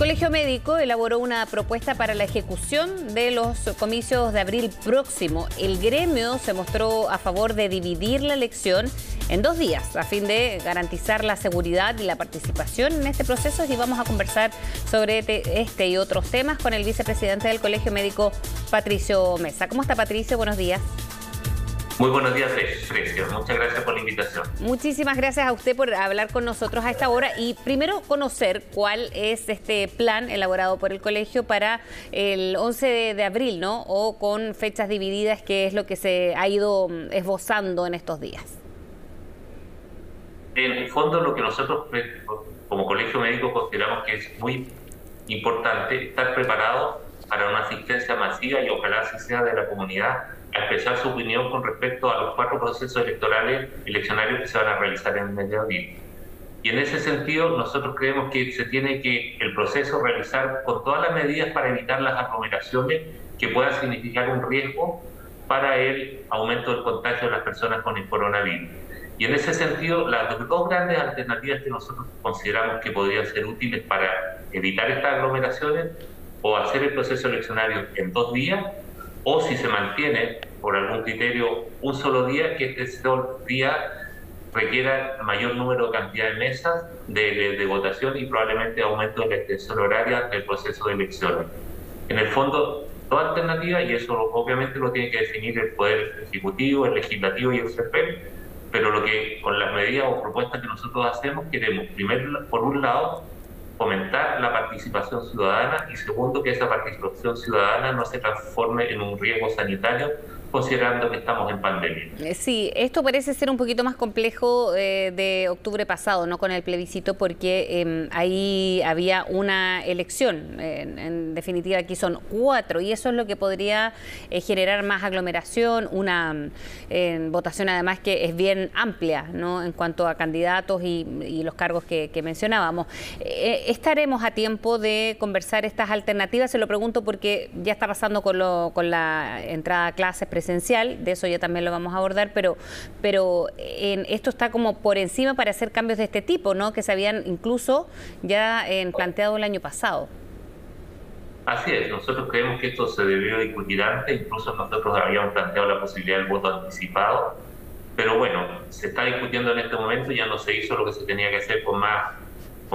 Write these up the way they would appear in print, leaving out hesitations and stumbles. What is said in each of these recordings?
Colegio Médico elaboró una propuesta para la ejecución de los comicios de abril próximo. El gremio se mostró a favor de dividir la elección en 2 días a fin de garantizar la seguridad y la participación en este proceso, y vamos a conversar sobre este y otros temas con el vicepresidente del Colegio Médico, Patricio Mesa. ¿Cómo está, Patricio? Buenos días. Muy buenos días, Frecia. Muchas gracias por la invitación. Muchísimas gracias a usted por hablar con nosotros a esta hora y primero conocer cuál es este plan elaborado por el colegio para el 11 de abril, ¿no? O con fechas divididas, que es lo que se ha ido esbozando en estos días. En el fondo, lo que nosotros como Colegio Médico consideramos que es muy importante estar preparados para una asistencia masiva, y ojalá así sea, de la comunidad a expresar su opinión con respecto a los 4 procesos eleccionarios que se van a realizar en el mes de abril. Y en ese sentido, nosotros creemos que se tiene que el proceso realizar con todas las medidas para evitar las aglomeraciones que puedan significar un riesgo para el aumento del contagio de las personas con el coronavirus. Y en ese sentido, las 2 grandes alternativas que nosotros consideramos que podrían ser útiles para evitar estas aglomeraciones, o hacer el proceso eleccionario en 2 días, o si se mantiene por algún criterio un solo día, que este solo día requiera mayor número de cantidad de mesas de votación y probablemente aumento de la extensión horaria del proceso de elecciones. En el fondo, 2 alternativas, y eso obviamente lo tiene que definir el Poder Ejecutivo, el Legislativo y el CERVEL, pero lo que con las medidas o propuestas que nosotros hacemos, queremos, primero, por un lado, fomentar la participación ciudadana, y segundo, que esa participación ciudadana no se transforme en un riesgo sanitario, considerando que estamos en pandemia. Sí, esto parece ser un poquito más complejo de octubre pasado, ¿no? Con el plebiscito, porque ahí había una elección. En definitiva, aquí son 4, y eso es lo que podría generar más aglomeración, una votación además que es bien amplia, ¿no? En cuanto a candidatos y los cargos que mencionábamos. ¿Estaremos a tiempo de conversar estas alternativas? Se lo pregunto porque ya está pasando con la entrada a clases presencial, de eso ya también lo vamos a abordar, pero esto está como por encima para hacer cambios de este tipo, ¿no? Que se habían incluso ya planteado el año pasado. Así es, nosotros creemos que esto se debió discutir antes, incluso nosotros habíamos planteado la posibilidad del voto anticipado, pero bueno, se está discutiendo en este momento, ya no se hizo lo que se tenía que hacer con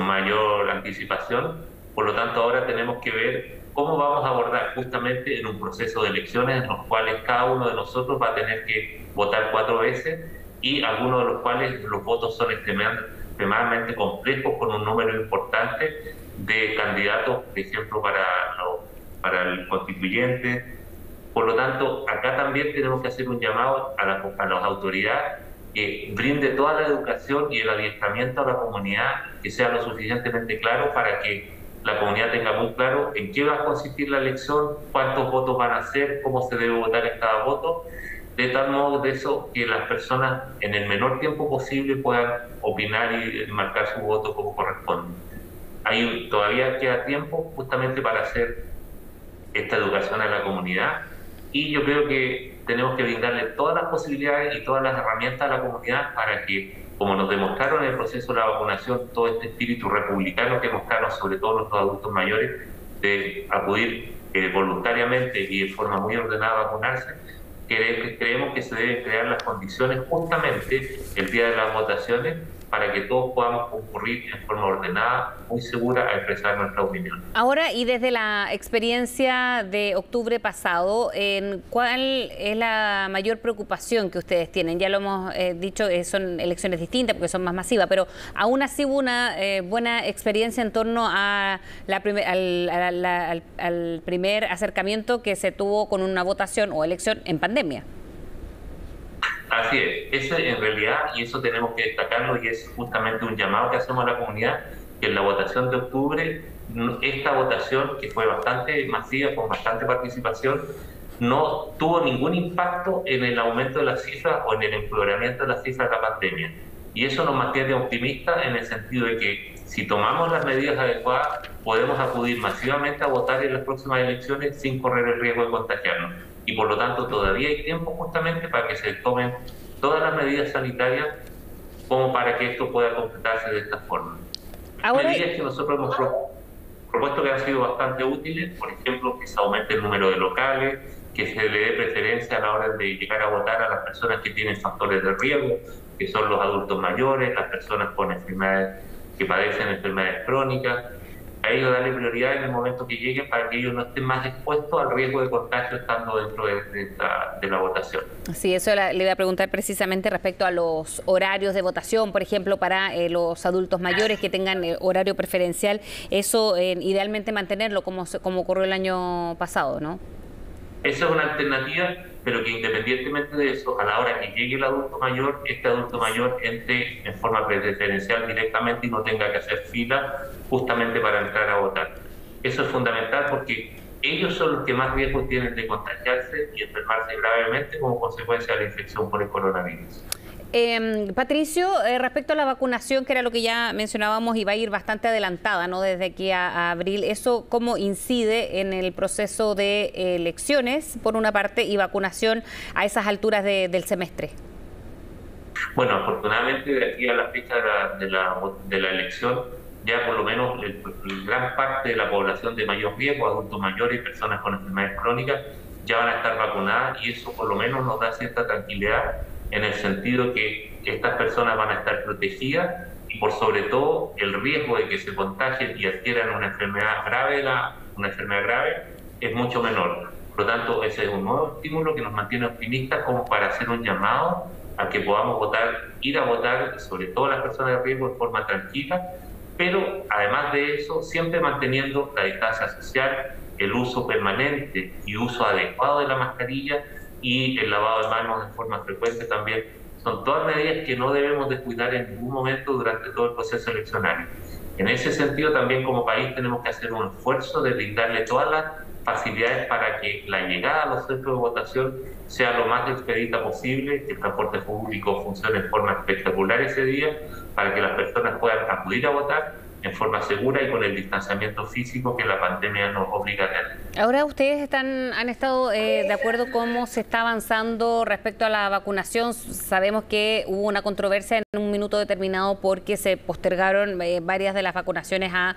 mayor anticipación, por lo tanto ahora tenemos que ver cómo vamos a abordar justamente en un proceso de elecciones en los cuales cada uno de nosotros va a tener que votar 4 veces, y algunos de los cuales los votos son extremadamente complejos, con un número importante de candidatos, por ejemplo, para el constituyente. Por lo tanto, acá también tenemos que hacer un llamado a las autoridades que brinde toda la educación y el adiestramiento a la comunidad, que sea lo suficientemente claro para que la comunidad tenga muy claro en qué va a consistir la elección, cuántos votos van a ser, cómo se debe votar en cada voto, de tal modo de eso que las personas en el menor tiempo posible puedan opinar y marcar su voto como corresponde. Todavía queda tiempo justamente para hacer esta educación a la comunidad, y yo creo que tenemos que brindarle todas las posibilidades y todas las herramientas a la comunidad para que, como nos demostraron en el proceso de la vacunación, todo este espíritu republicano que mostraron sobre todo los adultos mayores, de acudir voluntariamente y de forma muy ordenada a vacunarse, creemos que se deben crear las condiciones justamente el día de las votaciones para que todos podamos concurrir en forma ordenada, muy segura, a expresar nuestra opinión. Ahora, y desde la experiencia de octubre pasado, ¿cuál es la mayor preocupación que ustedes tienen? Ya lo hemos dicho, son elecciones distintas porque son más masivas, pero aún así hubo una buena experiencia en torno a al primer acercamiento que se tuvo con una votación o elección en pandemia. Así es, eso en realidad, y eso tenemos que destacarlo, y es justamente un llamado que hacemos a la comunidad, que en la votación de octubre, esta votación, que fue bastante masiva, con bastante participación, no tuvo ningún impacto en el aumento de las cifras o en el empeoramiento de las cifras de la pandemia. Y eso nos mantiene optimistas en el sentido de que si tomamos las medidas adecuadas, podemos acudir masivamente a votar en las próximas elecciones sin correr el riesgo de contagiarnos. Y por lo tanto todavía hay tiempo justamente para que se tomen todas las medidas sanitarias como para que esto pueda completarse de esta forma. Ahora, medidas que nosotros hemos propuestos que han sido bastante útiles, por ejemplo, que se aumente el número de locales, que se le dé preferencia a la hora de llegar a votar a las personas que tienen factores de riesgo, que son los adultos mayores, las personas con enfermedades, que padecen enfermedades crónicas. A ellos darle prioridad en el momento que lleguen para que ellos no estén más expuestos al riesgo de contagio estando dentro de la votación. Sí, eso le iba a preguntar precisamente respecto a los horarios de votación, por ejemplo, para los adultos mayores que tengan horario preferencial, eso idealmente mantenerlo como ocurrió el año pasado, ¿no? Esa es una alternativa, pero que independientemente de eso, a la hora que llegue el adulto mayor, este adulto mayor entre en forma preferencial directamente y no tenga que hacer fila justamente para entrar a votar. Eso es fundamental porque ellos son los que más riesgo tienen de contagiarse y enfermarse gravemente como consecuencia de la infección por el coronavirus. Patricio, respecto a la vacunación, que era lo que ya mencionábamos y va a ir bastante adelantada, ¿no? Desde aquí a abril, ¿eso cómo incide en el proceso de elecciones, por una parte, y vacunación a esas alturas del semestre? Bueno, afortunadamente de aquí a la fecha de la elección, ya por lo menos gran parte de la población de mayor riesgo, adultos mayores y personas con enfermedades crónicas, ya van a estar vacunadas y eso por lo menos nos da cierta tranquilidad en el sentido que estas personas van a estar protegidas y por sobre todo el riesgo de que se contagien y adquieran una enfermedad grave es mucho menor. Por lo tanto, ese es un nuevo estímulo que nos mantiene optimistas como para hacer un llamado a que podamos votar, ir a votar, sobre todo las personas de riesgo, de forma tranquila, pero además de eso, siempre manteniendo la distancia social, el uso permanente y uso adecuado de la mascarilla y el lavado de manos de forma frecuente también. Son todas medidas que no debemos descuidar en ningún momento durante todo el proceso eleccionario. En ese sentido, también como país tenemos que hacer un esfuerzo de brindarle todas las facilidades para que la llegada a los centros de votación sea lo más expedita posible, que el transporte público funcione de forma espectacular ese día, para que las personas puedan acudir a votar en forma segura y con el distanciamiento físico que la pandemia nos obliga a tener. Ahora ustedes han estado de acuerdo cómo se está avanzando respecto a la vacunación. Sabemos que hubo una controversia en un minuto determinado porque se postergaron varias de las vacunaciones a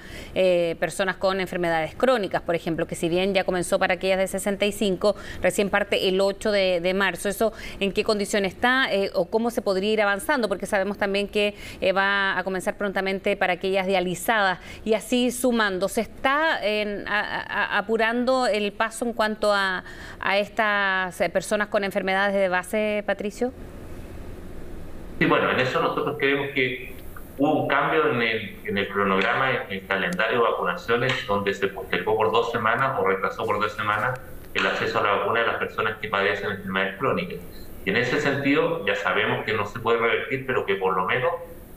personas con enfermedades crónicas, por ejemplo, que si bien ya comenzó para aquellas de 65, recién parte el 8 de marzo. ¿Eso en qué condición está o cómo se podría ir avanzando? Porque sabemos también que va a comenzar prontamente para aquellas dializadas y así sumando. ¿Se está apurando el paso en cuanto a estas personas con enfermedades de base, Patricio? Sí, bueno, en eso nosotros creemos que hubo un cambio en el cronograma, en el calendario de vacunaciones, donde se postergó por 2 semanas o retrasó por 2 semanas el acceso a la vacuna de las personas que padecen enfermedades crónicas. Y en ese sentido ya sabemos que no se puede revertir, pero que por lo menos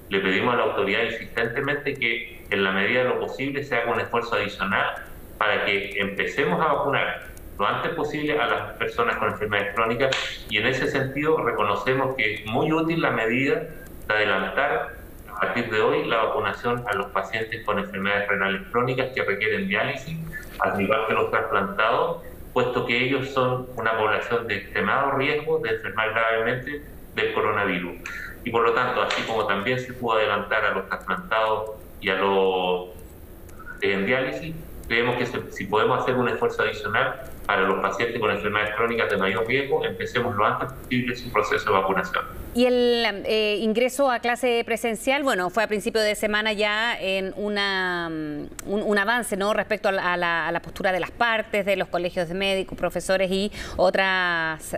le pedimos a la autoridad insistentemente que en la medida de lo posible se haga un esfuerzo adicional para que empecemos a vacunar lo antes posible a las personas con enfermedades crónicas, y en ese sentido reconocemos que es muy útil la medida de adelantar a partir de hoy la vacunación a los pacientes con enfermedades renales crónicas que requieren diálisis, al igual que los trasplantados, puesto que ellos son una población de extremado riesgo de enfermar gravemente del coronavirus. Y por lo tanto, así como también se pudo adelantar a los trasplantados y a los en diálisis, creemos que si podemos hacer un esfuerzo adicional para los pacientes con enfermedades crónicas de mayor riesgo, empecemos lo antes posible su proceso de vacunación. Y el ingreso a clase presencial, bueno, fue a principio de semana ya en un avance, ¿no? Respecto a la postura de las partes, de los colegios de médicos, profesores y otras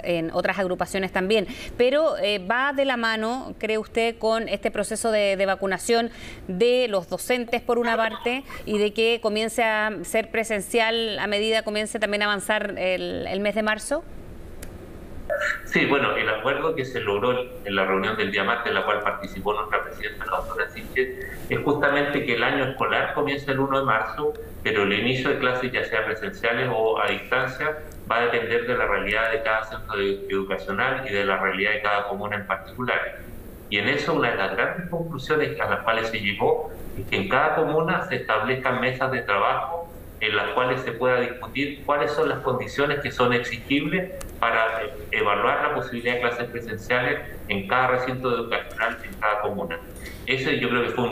agrupaciones también. Pero va de la mano, ¿cree usted, con este proceso de vacunación de los docentes por una parte y de que comience a ser presencial a medida comience también a avanzar el mes de marzo? Sí, bueno, el acuerdo que se logró en la reunión del día martes, en la cual participó nuestra presidenta, la doctora Siche, es justamente que el año escolar comienza el 1 de marzo, pero el inicio de clases, ya sea presenciales o a distancia, va a depender de la realidad de cada centro educacional y de la realidad de cada comuna en particular. Y en eso una de las grandes conclusiones a las cuales se llegó es que en cada comuna se establezcan mesas de trabajo en las cuales se pueda discutir cuáles son las condiciones que son exigibles para evaluar la posibilidad de clases presenciales en cada recinto educacional, en cada comuna. Ese yo creo que fue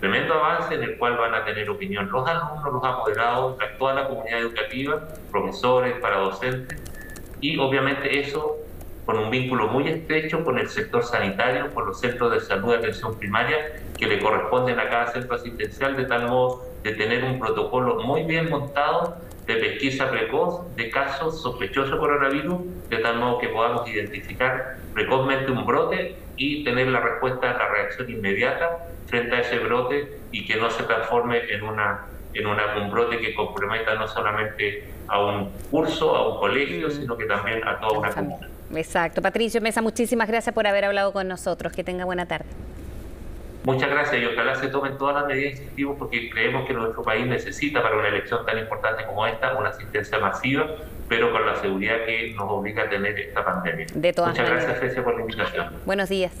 tremendo avance en el cual van a tener opinión los alumnos, los apoderados, toda la comunidad educativa, profesores, para docentes, y obviamente eso con un vínculo muy estrecho con el sector sanitario, con los centros de salud de atención primaria que le corresponden a cada centro asistencial, de tal modo de tener un protocolo muy bien montado de pesquisa precoz de casos sospechosos de coronavirus, de tal modo que podamos identificar precozmente un brote y tener la respuesta, la reacción inmediata frente a ese brote y que no se transforme en un brote que comprometa no solamente a un curso, a un colegio, sino que también a toda una comuna. Exacto. Patricio Mesa, muchísimas gracias por haber hablado con nosotros. Que tenga buena tarde. Muchas gracias y ojalá se tomen todas las medidas incentivos porque creemos que nuestro país necesita para una elección tan importante como esta una asistencia masiva, pero con la seguridad que nos obliga a tener esta pandemia. De todas Muchas maneras. gracias, Cecia, por la invitación. Buenos días.